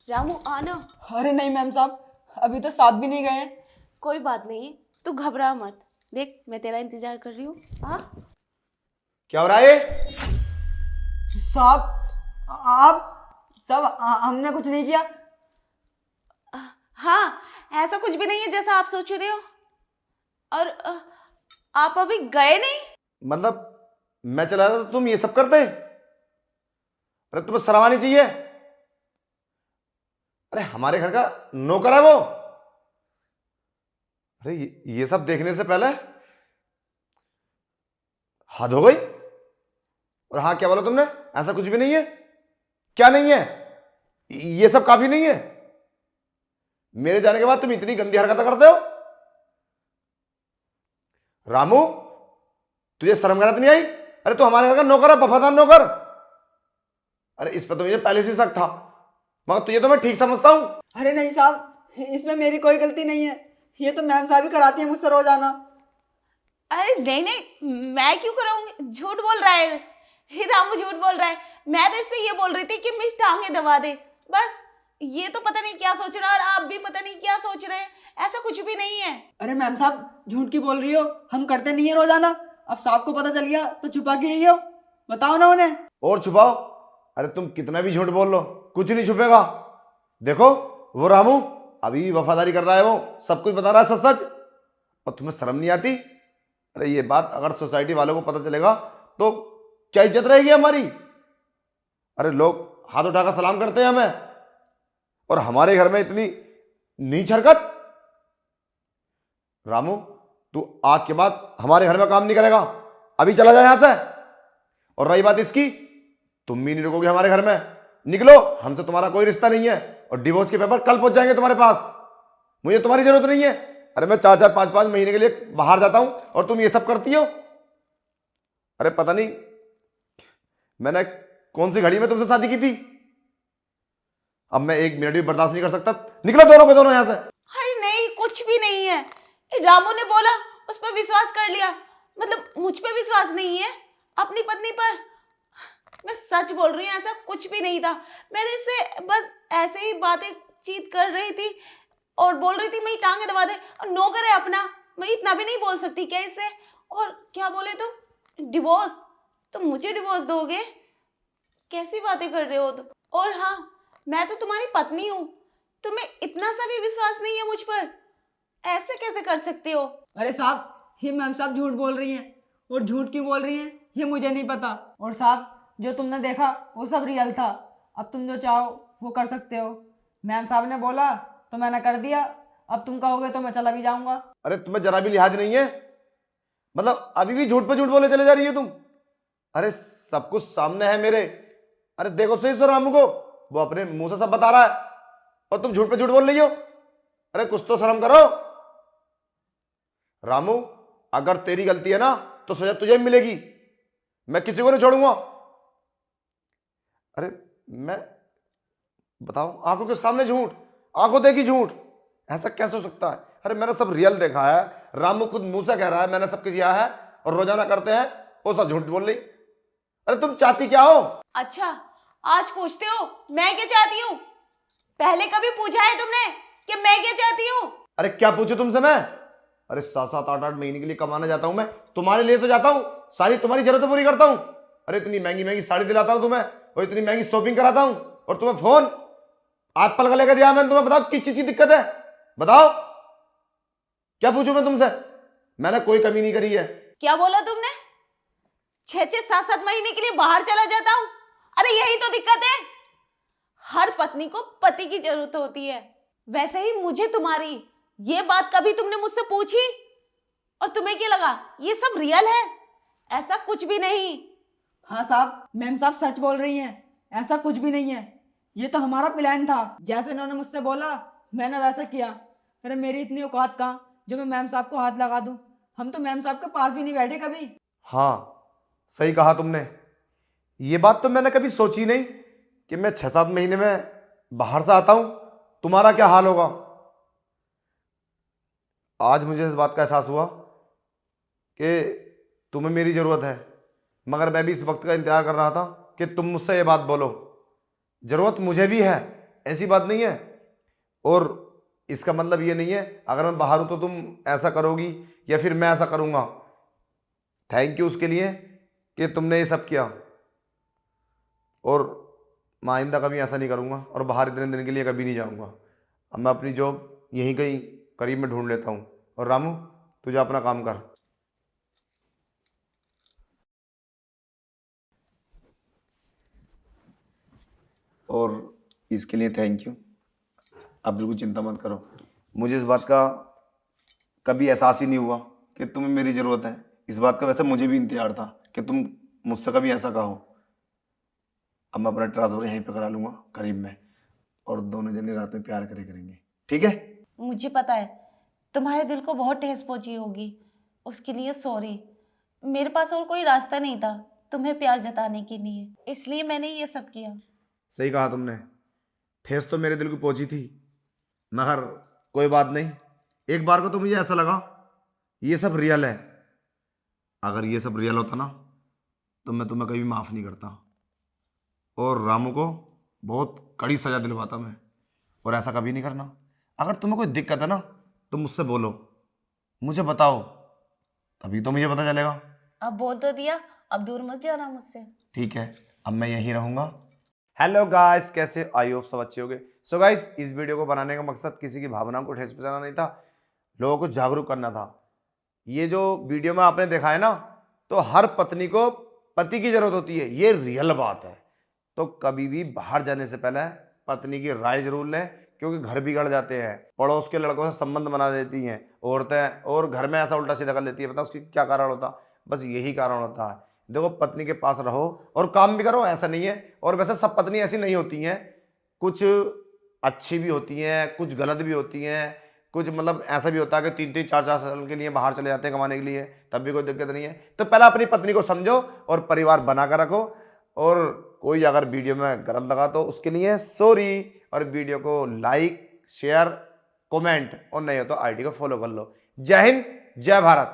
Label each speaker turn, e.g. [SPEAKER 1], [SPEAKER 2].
[SPEAKER 1] रामू आना।
[SPEAKER 2] अरे नहीं मैम साहब, अभी तो साथ भी नहीं गए हैं।
[SPEAKER 1] कोई बात नहीं, तू घबरा मत। देख मैं तेरा इंतजार कर रही हूँ। हाँ
[SPEAKER 3] क्या हो रहा है ये?
[SPEAKER 2] साहब आप सब हमने कुछ नहीं किया।
[SPEAKER 1] हाँ, ऐसा कुछ भी नहीं है जैसा आप सोच रहे हो। और आप अभी गए नहीं?
[SPEAKER 3] मतलब मैं चला था तो तुम ये सब करते? अरे तुम्हें शर्म आनी चाहिए। अरे हमारे घर का नौकर है वो। अरे ये सब देखने से पहले हद हो गई। और हाँ, क्या बोला तुमने? ऐसा कुछ भी नहीं है। क्या नहीं है? ये सब काफी नहीं है? मेरे जाने के बाद तुम इतनी गंदी हरकतें करते हो? रामू, तुझे शर्म गलत नहीं आई? अरे तू हमारे घर का नौकर है, वफादार नौकर। अरे इस पर तो मुझे पहले से शक था, मगर तुझे तो मैं ठीक समझता हूं।
[SPEAKER 2] अरे नहीं साहब, इसमें मेरी कोई गलती नहीं है। ये तो मैम साहब ही कराती है मुझसे रोजाना।
[SPEAKER 1] अरे नहीं नहीं, मैं क्यों कराऊंगी? झूठ बोल रहा है हे रामू, झूठ बोल रहा है। मैं तो इससे ये बोल रही थी कि मेरी टांगे दबा दे बस। ये तो पता नहीं क्या सोच रहा है और आप भी पता नहीं क्या सोच रहे हैं। ऐसा कुछ भी नहीं है।
[SPEAKER 2] अरे मैम साहब झूठ की बोल रही हो, हम करते नहीं है रोजाना। अब साहब को पता चल गया तो छुपा क्यों रही हो? बताओ ना उन्हें।
[SPEAKER 3] और छुपाओ? अरे तुम कितना भी झूठ बोल लो, कुछ नहीं छुपेगा। देखो, वो रामू अभी वफादारी कर रहा है, वो सब कुछ बता रहा है सच सच। और तुम्हें शर्म नहीं आती? अरे ये बात अगर सोसाइटी वालों को पता चलेगा तो क्या इज्जत रहेगी हमारी? अरे लोग हाथ उठाकर सलाम करते हैं हमें, और हमारे घर में इतनी नीच हरकत। रामू, तू आज के बाद हमारे घर में काम नहीं करेगा। अभी चला जाए यहां से। और रही बात इसकी, तुम भी नहीं रुकोगे हमारे घर में। निकलो, हमसे तुम्हारा कोई रिश्ता नहीं है। और डिवोर्स के पेपर कल पहुंच जाएंगे तुम्हारे पास। मुझे तुम्हारी जरूरत नहीं है। अरे मैं 4-4 5-5 महीने के लिए बाहर जाता हूं और तुम ये सब करती हो। अरे पता नहीं मैंने कौन सी घड़ी में तुमसे शादी की थी। अब मैं 1 मिनट भी बर्दाश्त नहीं कर सकता। निकलो दोनों के दोनों यहां से।
[SPEAKER 1] अरे नहीं, कुछ भी नहीं है। रामू ने बोला, उस पर विश्वास कर लिया। मतलब मुझ पे विश्वास नहीं है, अपनी पत्नी पर। मैं सच बोल रही हूँ, ऐसा कुछ भी नहीं था। मैं तो इससे बस ऐसे ही बातें चीत कर रही थी और बोल रही थी मेरी टांगे दबा दे। और नौकर है अपना, मैं इतना भी नहीं बोल सकती क्या इससे? और क्या बोले तुम? डिवोर्स? तुम मुझे डिवोर्स दोगे? कैसी बातें कर रहे हो तुम? और हाँ, मैं तो तुम्हारी पत्नी हूँ। तुम्हें इतना सा भी विश्वास नहीं है मुझ पर? ऐसे कैसे कर सकते हो?
[SPEAKER 2] अरे साहब, ये मैम साहब झूठ बोल रही हैं। और झूठ क्यों बोल रही हैं ये मुझे नहीं पता। और साहब, जो तुमने देखा वो सब रियल था। अब तुम जो चाहो वो कर सकते हो। मैम साहब ने बोला तो मैंने कर दिया। अब तुम कहोगे तो मैं चला भी जाऊंगा।
[SPEAKER 3] अरे तुम्हें जरा भी लिहाज नहीं है? मतलब अभी भी झूठ पे झूठ बोले चले जा रही हो तुम। अरे सब कुछ सामने है मेरे। अरे देखो सही सो रामू को, वो अपने मुंह से सब बता रहा है, और तुम झूठ पे झूठ बोल रही हो। अरे कुछ तो शर्म करो। रामू, अगर तेरी गलती है ना तो सजा तुझे भी मिलेगी। मैं किसी को नहीं छोड़ूंगा। अरे मैं बताओ, आंखों के सामने झूठ, आंखों देखी झूठ, ऐसा कैसे हो सकता है? अरे मैंने सब रियल देखा है। रामू खुद मुंह से कह रहा है मैंने सब किया है, और रोजाना करते हैं, वो सब झूठ बोल रही। अरे तुम चाहती क्या हो?
[SPEAKER 1] अच्छा, आज पूछते हो मैं क्या चाहती हूँ? पहले कभी पूछा है तुमने कि मैं क्या चाहती हूँ?
[SPEAKER 3] अरे क्या पूछू तुमसे मैं? अरे 7-7 8-8 महीने के लिए कमाने जाता हूं मैं, तुम्हारे लिए तो जाता हूं, सारी तुम्हारी जरूरतें पूरी करता हूं। अरे इतनी महंगी महंगी साड़ी दिलाता हूं तुम्हें, और इतनी महंगी शॉपिंग कराता हूं, और तुम्हें फोन एप्पल का लेकर दिया मैंने तुम्हें। बताओ किस चीज की दिक्कत है? बताओ, क्या पूछूं मैं तुमसे? मैंने कोई कमी नहीं करी है।
[SPEAKER 1] क्या बोला तुमने? 6-6 7-7 महीने के लिए बाहर चला जाता हूँ? अरे यही तो दिक्कत है। हर पत्नी को पति की जरूरत होती है, वैसे ही मुझे तुम्हारी। ये बात कभी तुमने मुझसे पूछी? और तुम्हें क्या लगा ये सब रियल है? ऐसा कुछ भी नहीं।
[SPEAKER 2] हाँ साहब, मैम साहब सच बोल रही हैं। ऐसा कुछ भी नहीं है। ये तो हमारा प्लान था। जैसे इन्होंने मुझसे बोला मैंने वैसा किया। अरे मेरी इतनी औकात कहाँ जो मैं मैम साहब को हाथ लगा दूं। हम तो मैम साहब के पास भी नहीं बैठे कभी।
[SPEAKER 3] हाँ, सही कहा तुमने। ये बात तो मैंने कभी सोची नहीं कि मैं 6-7 महीने में बाहर से आता हूं, तुम्हारा क्या हाल होगा। आज मुझे इस बात का एहसास हुआ कि तुम्हें मेरी ज़रूरत है, मगर मैं भी इस वक्त का इंतजार कर रहा था कि तुम मुझसे ये बात बोलो। ज़रूरत मुझे भी है, ऐसी बात नहीं है। और इसका मतलब ये नहीं है अगर मैं बाहर हूं तो तुम ऐसा करोगी या फिर मैं ऐसा करूंगा। थैंक यू उसके लिए कि तुमने ये सब किया, और मैं आइंदा कभी ऐसा नहीं करूंगा और बाहर इतने दिन के लिए कभी नहीं जाऊंगा। अब मैं अपनी जॉब यहीं कहीं करीब में ढूंढ लेता हूँ। और रामू, तुझे अपना काम कर। और इसके लिए थैंक यू। आप बिल्कुल चिंता मत करो, मुझे इस बात का कभी एहसास ही नहीं हुआ कि तुम्हें मेरी ज़रूरत है। इस बात का वैसे मुझे भी इंतजार था कि तुम मुझसे कभी ऐसा कहो। अब मैं अपना ट्रांसफ़र यहीं पे करा लूँगा करीब में, और दोनों जने रात में प्यार करेंगे, ठीक है?
[SPEAKER 1] मुझे पता है तुम्हारे दिल को बहुत ठेस पहुंची होगी, उसके लिए सॉरी। मेरे पास और कोई रास्ता नहीं था तुम्हें प्यार जताने के लिए, इसलिए मैंने ये सब किया।
[SPEAKER 3] सही कहा तुमने, ठेस तो मेरे दिल को पहुंची थी, मगर कोई बात नहीं। एक बार को तो मुझे ऐसा लगा ये सब रियल है। अगर ये सब रियल होता ना तो मैं तुम्हें कभी माफ़ नहीं करता और रामू को बहुत कड़ी सज़ा दिलवाता मैं। और ऐसा कभी नहीं करना। अगर तुम्हें कोई दिक्कत है ना तो मुझसे बोलो, मुझे बताओ, तभी तो मुझे पता चलेगा।
[SPEAKER 1] अब बोल तो दिया, अब दूर मत जाना मुझसे।
[SPEAKER 3] ठीक है, अब मैं यहीं रहूँगा। हेलो गाइस, कैसे? आई होप सब अच्छे होंगे। सो गाइस, इस वीडियो को बनाने का मकसद किसी की भावनाओं को ठेस पहुंचाना नहीं था, लोगों को जागरूक करना था। ये जो वीडियो में आपने देखा है ना, तो हर पत्नी को पति की जरूरत होती है, ये रियल बात है। तो कभी भी बाहर जाने से पहले पत्नी की राय जरूर लें, क्योंकि घर बिगड़ जाते हैं। पड़ोस के लड़कों से संबंध बना देती हैं औरतें, और घर में ऐसा उल्टा सीधा कर लेती है। पता उसकी क्या कारण होता? बस यही कारण होता है। देखो, पत्नी के पास रहो और काम भी करो, ऐसा नहीं है। और वैसे सब पत्नी ऐसी नहीं होती हैं, कुछ अच्छी भी होती हैं, कुछ गलत भी होती हैं, कुछ मतलब ऐसा भी होता है कि 3-3 4-4 साल के लिए बाहर चले जाते हैं कमाने के लिए, तब भी कोई दिक्कत नहीं है। तो पहले अपनी पत्नी को समझो और परिवार बना कर रखो। और कोई अगर वीडियो में गलत लगा तो उसके लिए सॉरी, और वीडियो को लाइक, शेयर, कमेंट, और नहीं हो तो आईडी को फॉलो कर लो। जय हिंद, जय भारत।